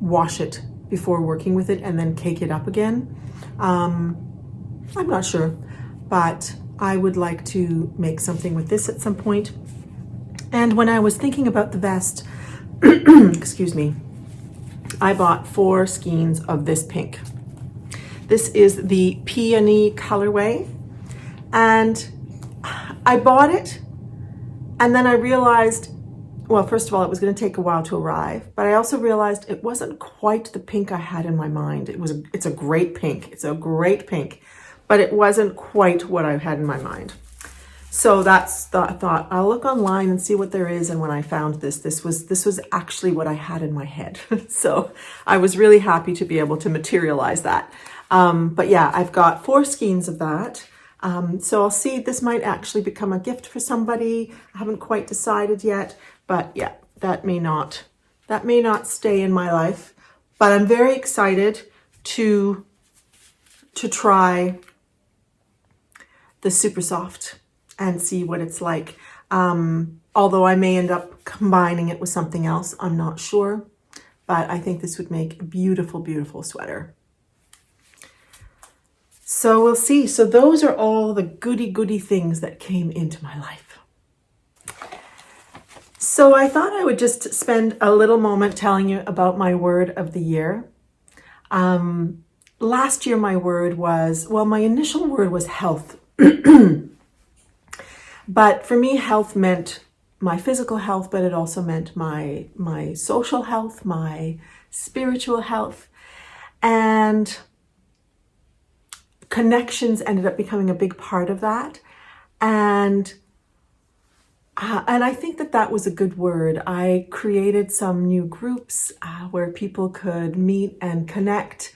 wash it before working with it and then cake it up again. I'm not sure, but I would like to make something with this at some point. And when I was thinking about the vest, excuse me, I bought 4 skeins of this pink. This is the Peony colorway. And I bought it, and then I realized, well, first of all, it was going to take a while to arrive, but I also realized it wasn't quite the pink I had in my mind. It's a great pink. It's a great pink, but it wasn't quite what I had in my mind. So that's the thought. I'll look online and see what there is. And when I found this was actually what I had in my head. So I was really happy to be able to materialize that. But yeah, I've got 4 skeins of that. So I'll see, this might actually become a gift for somebody. I haven't quite decided yet, but yeah, that may not stay in my life, but I'm very excited to try the Super Soft and see what it's like. Although I may end up combining it with something else, I'm not sure, but I think this would make a beautiful, beautiful sweater. So we'll see. So those are all the goody things that came into my life. So I thought I would just spend a little moment telling you about my word of the year. Last year my word was, well, my initial word was health. But for me, health meant my physical health, but it also meant my social health, my spiritual health, and connections ended up becoming a big part of that. And I think that was a good word. I created some new groups where people could meet and connect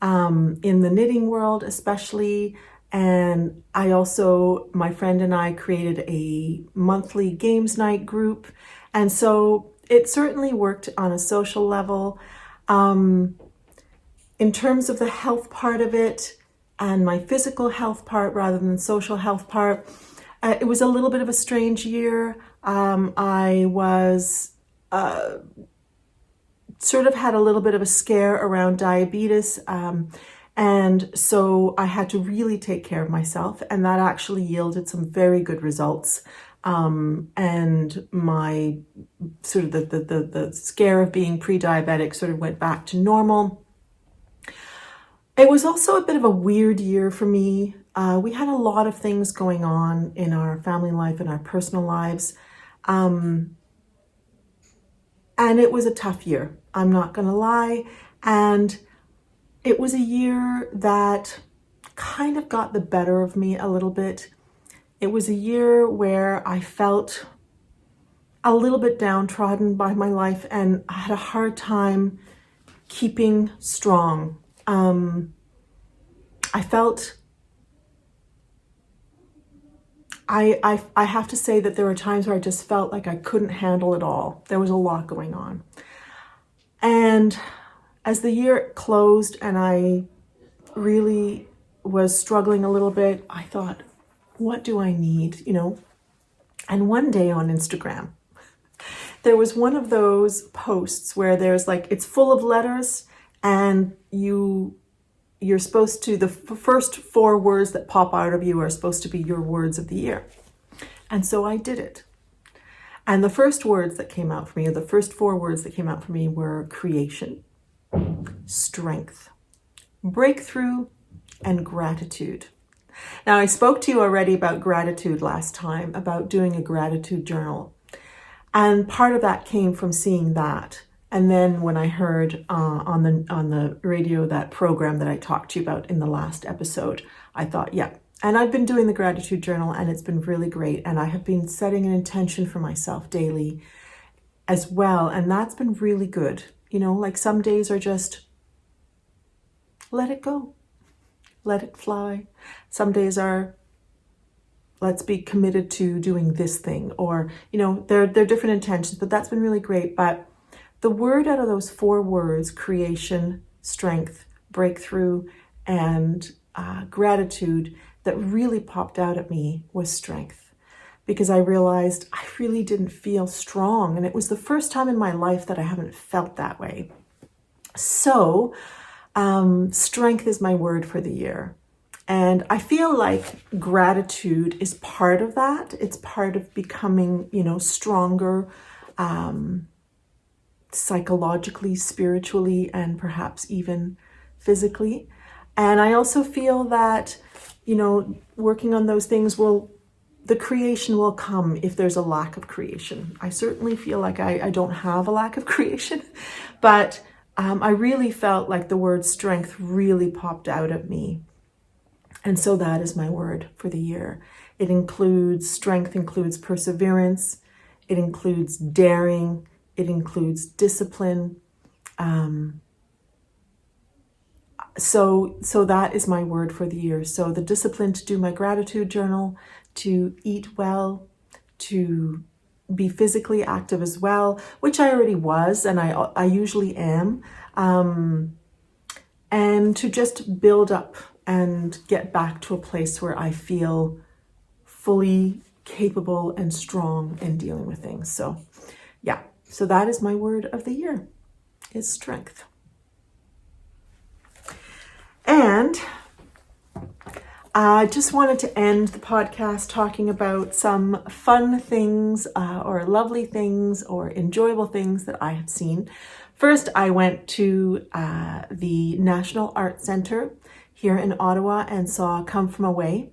in the knitting world, especially. And I also, my friend and I created a monthly games night group. And so it certainly worked on a social level. In terms of the health part of it and my physical health part rather than social health part, it was a little bit of a strange year. I was sort of had a little bit of a scare around diabetes. And so I had to really take care of myself, and that actually yielded some very good results. And my sort of the scare of being pre-diabetic sort of went back to normal. It was also a bit of a weird year for me. We had a lot of things going on in our family life and our personal lives. And it was a tough year. I'm not going to lie. And it was a year that kind of got the better of me a little bit. It was a year where I felt a little bit downtrodden by my life, and I had a hard time keeping strong. I felt, I have to say that there were times where I just felt like I couldn't handle it all. There was a lot going on. And as the year closed and I really was struggling a little bit, I thought, what do I need, And one day on Instagram, there was one of those posts where there's like, it's full of letters and you're supposed to, the first 4 words that pop out of you are supposed to be your words of the year. And so I did it. And the first words that came out for me, or the first 4 words that came out for me were creation, strength, breakthrough, and gratitude. Now, I spoke to you already about gratitude last time, about doing a gratitude journal. And part of that came from seeing that. And then when I heard on the radio that program that I talked to you about in the last episode, I thought, yeah. And I've been doing the gratitude journal and it's been really great. And I have been setting an intention for myself daily as well. And that's been really good. Like some days are just let it go, let it fly. Some days are let's be committed to doing this thing, or, they're different intentions, but that's been really great. But the word out of those 4 words, creation, strength, breakthrough, and gratitude, that really popped out at me was strength, because I realized I really didn't feel strong. And it was the first time in my life that I haven't felt that way. So strength is my word for the year. And I feel like gratitude is part of that. It's part of becoming, stronger psychologically, spiritually, and perhaps even physically. And I also feel that, working on those things the creation will come if there's a lack of creation. I certainly feel like I don't have a lack of creation, but I really felt like the word strength really popped out at me. And so that is my word for the year. It includes, strength includes perseverance. It includes daring. It includes discipline. So that is my word for the year. So the discipline to do my gratitude journal, to eat well, to be physically active as well, which I already was, and I usually am, and to just build up and get back to a place where I feel fully capable and strong in dealing with things. So yeah, so that is my word of the year, is strength. And I just wanted to end the podcast talking about some fun things or lovely things or enjoyable things that I have seen. First, I went to the National Art Centre here in Ottawa and saw Come From Away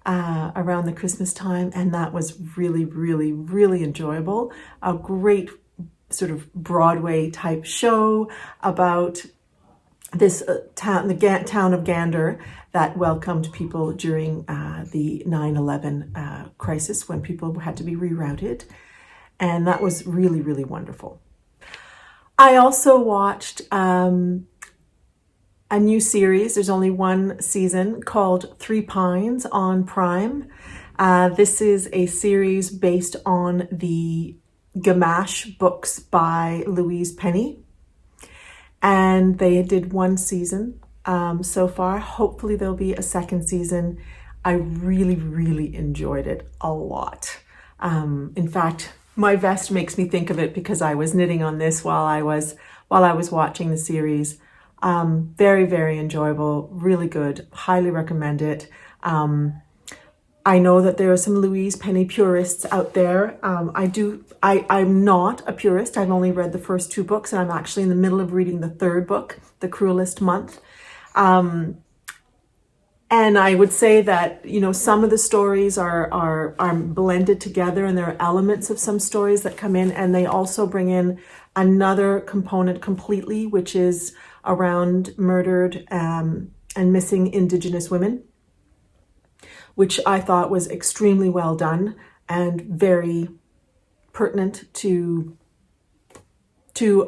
around the Christmas time, and that was really, really, really enjoyable. A great sort of Broadway type show about this town, the town of Gander, that welcomed people during the 9/11 crisis when people had to be rerouted. And that was really, really wonderful. I also watched a new series. There's only one season, called Three Pines on Prime. This is a series based on the Gamache books by Louise Penny. And they did one season so far. Hopefully there'll be a second season. I really, really enjoyed it a lot. In fact, my vest makes me think of it because I was knitting on this while I was watching the series. Very, very enjoyable, really good. Highly recommend it. I know that there are some Louise Penny purists out there. I'm not a purist. I've only read the first 2 books, and I'm actually in the middle of reading the 3rd book, The Cruelest Month. And I would say that, some of the stories are blended together, and there are elements of some stories that come in, and they also bring in another component completely, which is around murdered and missing Indigenous women, which I thought was extremely well done and very pertinent to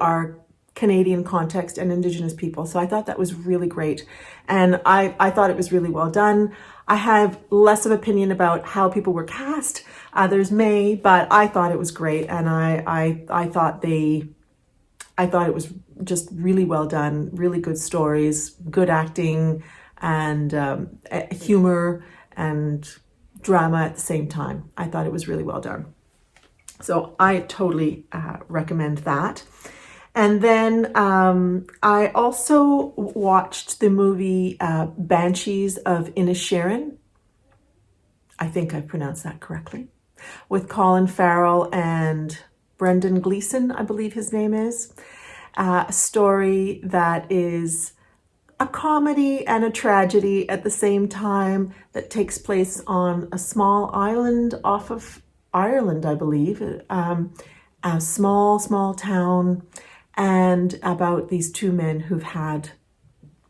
our Canadian context and Indigenous people. So I thought that was really great. And I thought it was really well done. I have less of opinion about how people were cast. Others may, but I thought it was great. And I thought it was just really well done, really good stories, good acting, and humor and drama at the same time. I thought it was really well done. So I totally recommend that. And then I also watched the movie Banshees of Inisherin. I think I pronounced that correctly. With Colin Farrell and Brendan Gleeson, I believe his name is. A story that is a comedy and a tragedy at the same time, that takes place on a small island off of Ireland, I believe. A small town, and about these two men who've had,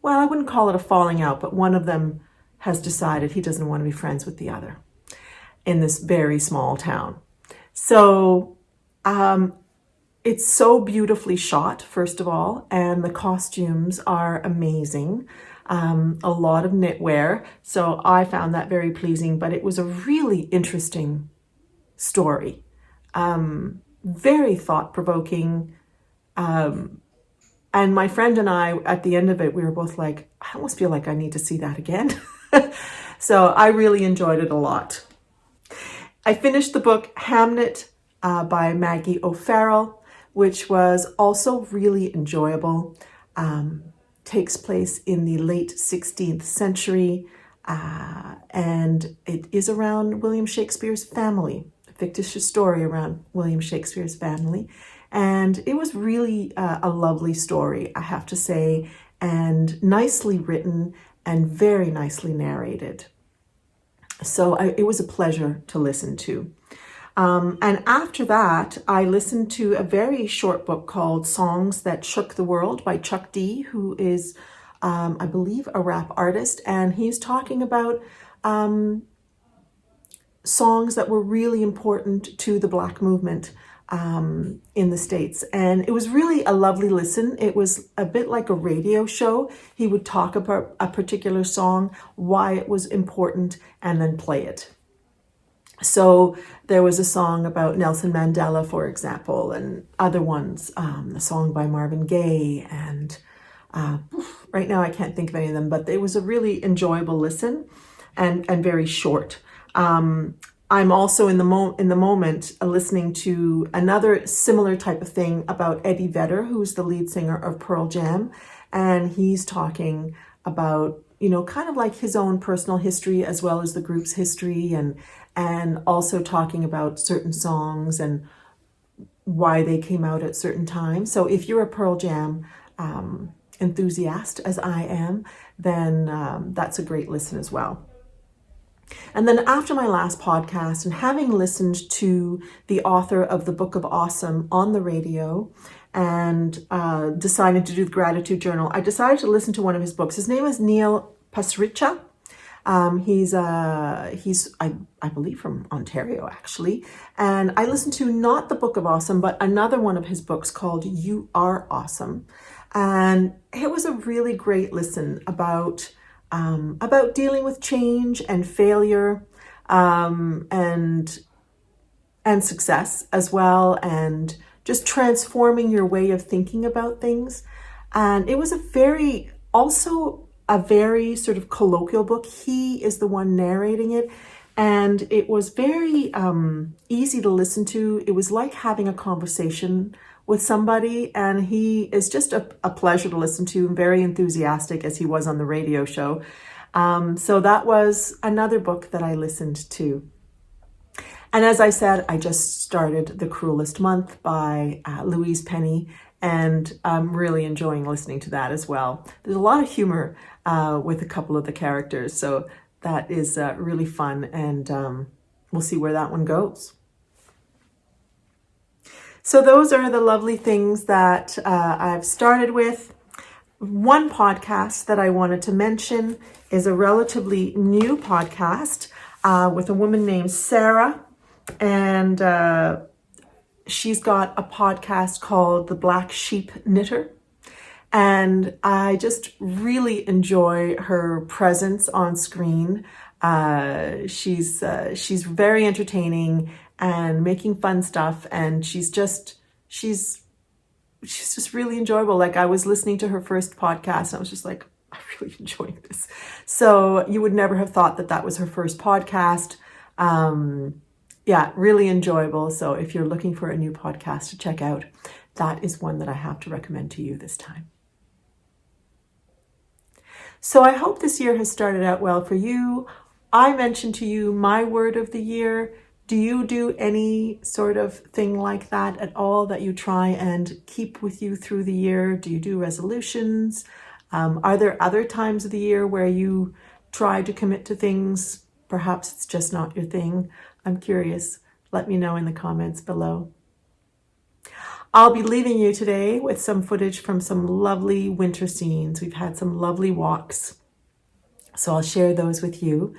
well, I wouldn't call it a falling out, but one of them has decided he doesn't want to be friends with the other in this very small town. So it's so beautifully shot, first of all, and the costumes are amazing. A lot of knitwear, so I found that very pleasing, but it was a really interesting story. Very thought-provoking. And my friend and I, at the end of it, we were both like, I almost feel like I need to see that again. So I really enjoyed it a lot. I finished the book Hamnet by Maggie O'Farrell, which was also really enjoyable. Takes place in the late 16th century, and it is around William Shakespeare's family, a fictitious story around William Shakespeare's family. And it was really a lovely story, I have to say, and nicely written and very nicely narrated. So it was a pleasure to listen to. And after that, I listened to a very short book called Songs That Shook the World by Chuck D, who is, I believe, a rap artist. And he's talking about songs that were really important to the Black movement in the States. And it was really a lovely listen. It was a bit like a radio show. He would talk about a particular song, why it was important, and then play it. So there was a song about Nelson Mandela, for example, and other ones, a song by Marvin Gaye, and right now I can't think of any of them, but it was a really enjoyable listen and very short. I'm also in the moment listening to another similar type of thing about Eddie Vedder, who's the lead singer of Pearl Jam, and he's talking about, kind of like his own personal history as well as the group's history, and also talking about certain songs and why they came out at certain times. So if you're a Pearl Jam enthusiast, as I am, then that's a great listen as well. And then after my last podcast, and having listened to the author of the Book of Awesome on the radio, and decided to do the gratitude journal, I decided to listen to one of his books. His name is Neil Pasricha. He's I believe from Ontario, actually. And I listened to not the Book of Awesome, but another one of his books called You Are Awesome. And it was a really great listen about dealing with change and failure, and success as well, and just transforming your way of thinking about things. And it was also a very sort of colloquial book. He is the one narrating it, and it was very easy to listen to. It was like having a conversation with somebody, and he is just a pleasure to listen to, and very enthusiastic as he was on the radio show. So that was another book that I listened to. And as I said, I just started The Cruelest Month by Louise Penny, and I'm really enjoying listening to that as well. There's a lot of humor with a couple of the characters, so that is really fun, and we'll see where that one goes. So those are the lovely things that I've started with. One podcast that I wanted to mention is a relatively new podcast with a woman named Sarah, and she's got a podcast called The Black Sheep Knitter. And I just really enjoy her presence on screen. She's very entertaining and making fun stuff, and she's she's just really enjoyable. Like, I was listening to her first podcast and I was just like, I really enjoying this. So you would never have thought that that was her first podcast. Yeah, really enjoyable. So if you're looking for a new podcast to check out, that is one that I have to recommend to you this time. So I hope this year has started out well for you. I mentioned to you my word of the year. Do you do any sort of thing like that at all that you try and keep with you through the year? Do you do resolutions? Are there other times of the year where you try to commit to things? Perhaps it's just not your thing. I'm curious. Let me know in the comments below. I'll be leaving you today with some footage from some lovely winter scenes. We've had some lovely walks, so I'll share those with you.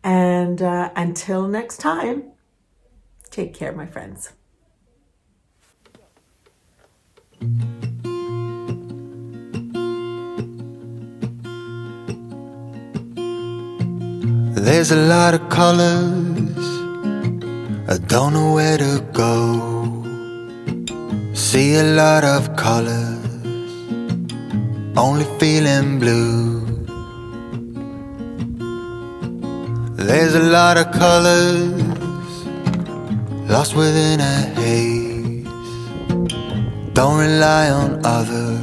And until next time, take care, my friends. There's a lot of colors, I don't know where to go. See a lot of colors, only feeling blue. There's a lot of colors, lost within a haze. Don't rely on others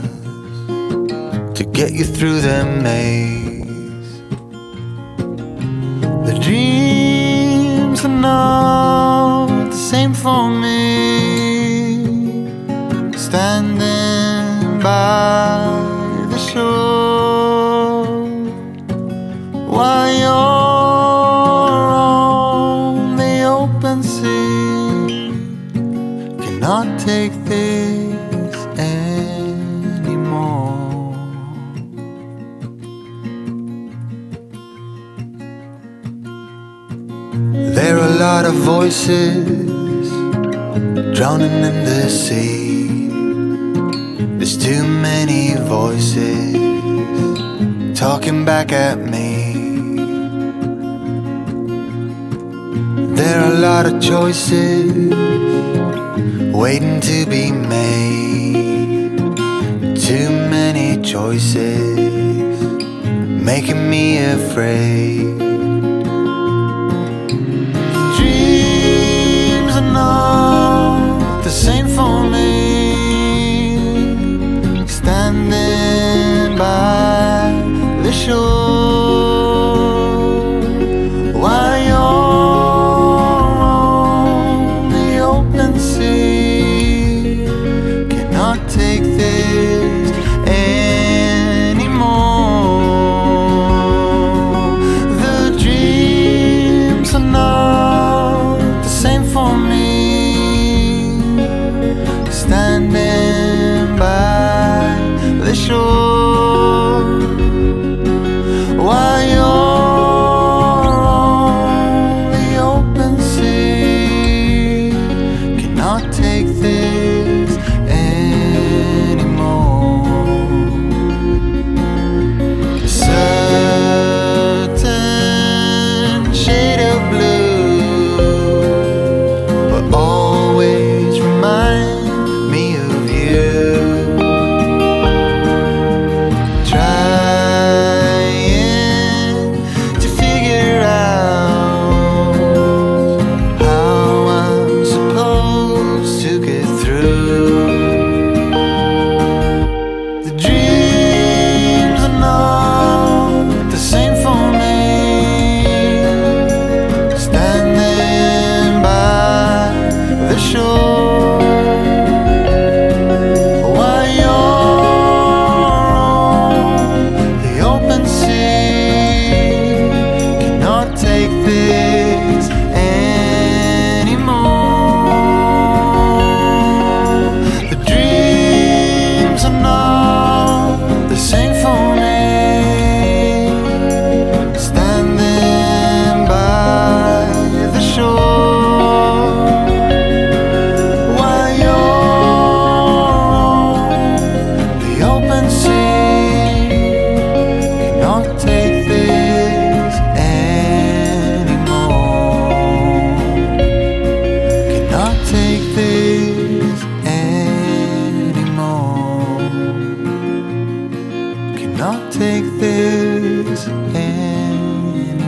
to get you through the maze. The dreams are not the same for me. Standing by the shore while you're on the open sea, cannot take this anymore. There are a lot of voices drowning in the sea. There's too many voices talking back at me. There are a lot of choices waiting to be made. Too many choices making me afraid. Dreams are not the same for me. Standing by the shore while you're on the open sea, cannot take this anymore. The cares anymore.